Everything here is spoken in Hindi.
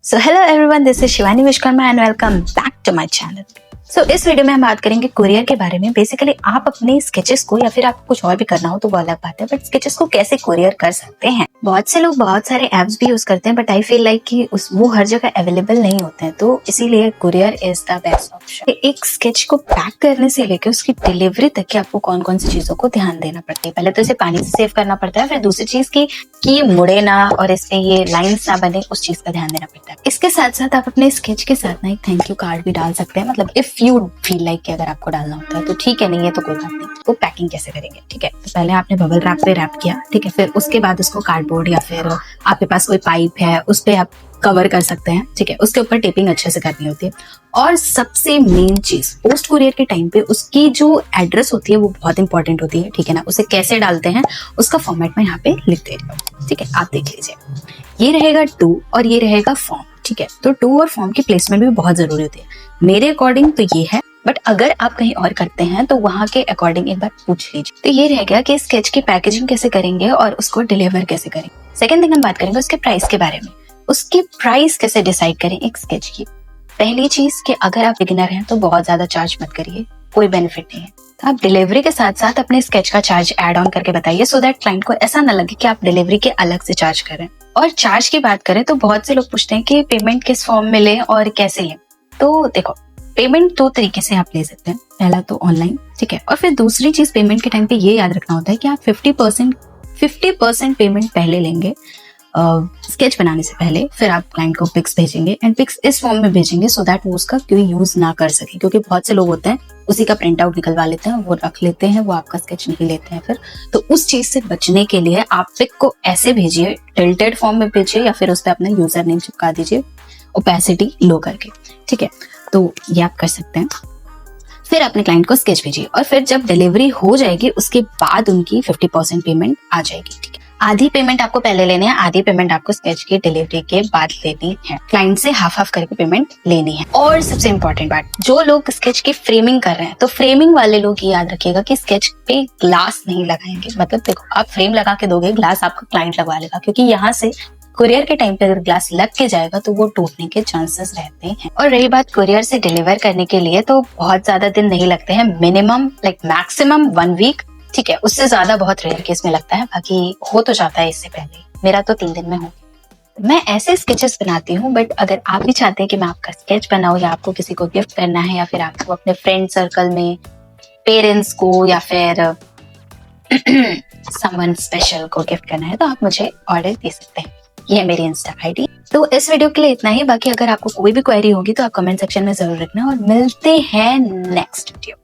So hello everyone, this is Shivani Vishwakarma and welcome back to my channel. So इस वीडियो में हम बात करेंगे कुरियर के बारे में। बेसिकली आप अपने स्केचेस को या फिर आपको कुछ और भी करना हो तो वो अलग बात है, बट स्केचेस को कैसे कुरियर कर सकते हैं। बहुत से लोग बहुत सारे एप्स भी यूज करते हैं, बट आई फील लाइक कि वो हर जगह अवेलेबल नहीं होते हैं, तो इसीलिए courier is the best option. एक स्केच को पैक करने से लेकर उसकी डिलीवरी तक की आपको कौन कौन सी चीजों को ध्यान देना पड़ता है। पहले तो इसे पानी से सेव करना पड़ता है, फिर दूसरी चीज की मुड़े ना और इसमें ये लाइंस ना बने, उस चीज का ध्यान देना पड़ता है। इसके साथ साथ आप अपने स्केच के साथ ना एक थैंक यू कार्ड भी डाल सकते हैं, मतलब इफ यू फील लाइक कि अगर आपको डालना होता है तो ठीक है, नहीं है तो कोई बात नहीं। वो पैकिंग कैसे करेंगे, ठीक है, तो पहले आपने बबल रैप पे रैप किया, ठीक है, फिर उसके बाद उसको कार्डबोर्ड या फिर आपके पास कोई पाइप है उस पे आप कवर कर सकते हैं, ठीक है। उसके ऊपर टेपिंग अच्छे से करनी होती है। और सबसे मेन चीज पोस्ट कुरियर के टाइम पे उसकी जो एड्रेस होती है वो बहुत इंपॉर्टेंट होती है, ठीक है ना। उसे कैसे डालते हैं उसका फॉर्मेट में यहाँ पे लिख दे रही हूँ, ठीक है, आप देख लीजिए। ये रहेगा टू और ये रहेगा फॉर्म, ठीक है। तो टू और फॉर्म की प्लेसमेंट भी बहुत जरूरी होती है। मेरे अकॉर्डिंग तो ये है, बट अगर आप कहीं और करते हैं तो वहां के अकॉर्डिंग एक बार पूछ लीजिए। तो ये रह गया कि स्केच की पैकेजिंग कैसे करेंगे और उसको डिलीवर कैसे करेंगे। सेकंड थिंग हम बात करेंगे उसके प्राइस के बारे में। उसकी प्राइस कैसे डिसाइड करें एक स्केच की। पहली चीज कि अगर आप बिगिनर हैं तो बहुत ज्यादा चार्ज मत करिए, कोई बेनिफिट नहीं है। तो आप डिलीवरी के साथ साथ अपने स्केच का चार्ज ऐड ऑन करके बताइए, सो दैट क्लाइंट को ऐसा ना लगे कि आप डिलीवरी के अलग से चार्ज कर रहे हैं। और चार्ज की बात करें तो बहुत से लोग पूछते हैं कि पेमेंट किस फॉर्म में लें और कैसे लें। तो देखो, पेमेंट दो तरीके से आप ले सकते हैं। पहला तो ऑनलाइन, ठीक है, और फिर दूसरी चीज पेमेंट के टाइम पे ये याद रखना होता है कि आप 50% पेमेंट पहले लेंगे स्केच बनाने से पहले, फिर आप क्लाइंट को पिक्स भेजेंगे एंड पिक्स इस फॉर्म में भेजेंगे सो दैट वो उसका कोई यूज ना कर सके। क्योंकि बहुत से लोग होते हैं उसी का प्रिंट आउट निकलवा लेते हैं, वो रख लेते हैं, वो आपका स्केच नहीं लेते हैं फिर। तो उस चीज से बचने के लिए आप पिक को ऐसे भेजिए, टिल्टेड फॉर्म में भेजिए या फिर उस पर अपना यूजर नेम चिपका दीजिए ओपेसिटी लो करके, ठीक है। तो ये आप कर सकते हैं। फिर अपने क्लाइंट को स्केच भेजिए और फिर जब डिलीवरी हो जाएगी उसके बाद उनकी 50% पेमेंट आ जाएगी, ठीक है। आधी पेमेंट आपको पहले लेनी है, आधी पेमेंट आपको स्केच की डिलीवरी के बाद लेनी है। क्लाइंट से हाफ करके पेमेंट लेनी है। और सबसे इम्पोर्टेंट बात, जो लोग स्केच की फ्रेमिंग कर रहे हैं तो फ्रेमिंग वाले लोग ये याद रखिएगा कि स्केच पे ग्लास नहीं लगाएंगे। मतलब देखो, आप फ्रेम लगा के दोगे, ग्लास आपका क्लाइंट लगवा लेगा, क्योंकि यहाँ से कुरियर के टाइम पे अगर ग्लास लग के जाएगा तो वो टूटने के चांसेस रहते हैं। और रही बात कुरियर से डिलीवर करने के लिए, तो बहुत ज्यादा दिन नहीं लगते हैं, मिनिमम मैक्सिमम 1 वीक, ठीक है। उससे ज्यादा बहुत रेयर केस में लगता है, बाकी हो तो जाता है इससे पहले। मेरा तो 3 दिन में हो। मैं ऐसे स्केचेस बनाती हूँ, बट अगर आप भी चाहते हैं कि मैं आपका स्केच बनाऊं या आपको किसी को गिफ्ट करना है या फिर आपको अपने फ्रेंड सर्कल में पेरेंट्स को या फिर समवन स्पेशल को गिफ्ट करना है तो आप मुझे ऑर्डर दे सकते हैं। ये है मेरी इंस्टा आईडी। तो इस वीडियो के लिए इतना ही। बाकी अगर आपको कोई भी क्वेरी होगी तो आप कमेंट सेक्शन में जरूर रखना और मिलते हैं नेक्स्ट वीडियो।